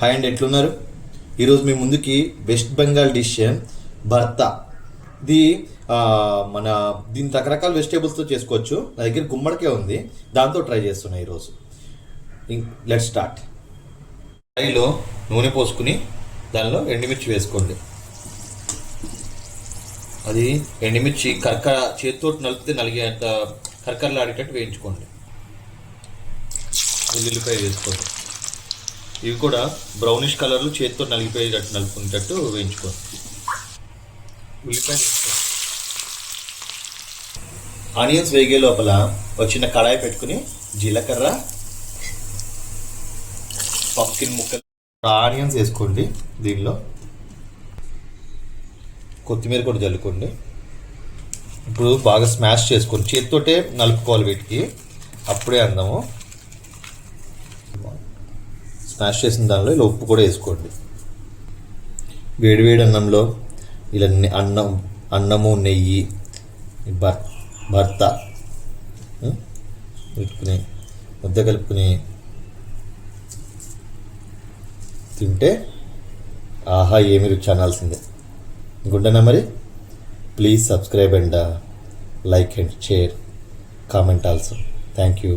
Hi అండి, ఎట్లున్నారు? ఈరోజు మీ ముందుకి వెస్ట్ బెంగాల్ డిష్ భర్త. ఇది మన దీని రకరకాల వెజిటేబుల్స్తో చేసుకోవచ్చు. నా దగ్గర గుమ్మడికే ఉంది, దాంతో ట్రై చేస్తున్నా ఈరోజు. Let start. కడాయిలో నూనె పోసుకుని దానిలో ఎండుమిర్చి వేసుకోండి. అది ఎండుమిర్చి చేతితో నలిపితే నలిగేంత కరకరలాడేటట్టు వేయించుకోండి. ఉల్లిపాయ వేసుకోండి. ఇవి కూడా బ్రౌనిష్ కలర్లో చేతితో నలిగిపోయేటట్టు నలుపుకునేటట్టు వేయించుకోండి. ఉల్లిపాయ ఆనియన్స్ వేగే లోపల ఒక చిన్న కడాయి పెట్టుకుని జీలకర్ర, పంకిన్ ముక్కలు, ఆనియన్స్ వేసుకోండి. దీనిలో కొత్తిమీర కూడా జల్లుకోండి. ఇప్పుడు బాగా స్మాష్ చేసుకోండి. చేతితోటే నలుపుకోవాలి వీటికి, అప్పుడే అందము. స్మాష్ చేసిన దానిలో ఇలా ఉప్పు కూడా వేసుకోండి. వేడివేడి అన్నంలో ఇలా అన్నము నెయ్యి భర్త పెట్టుకుని ముద్ద కలుపుకుని తింటే ఆహా ఏమి రుచి అనాల్సిందే. గుండెనా మరి? Please subscribe and like and share, comment also. Thank you.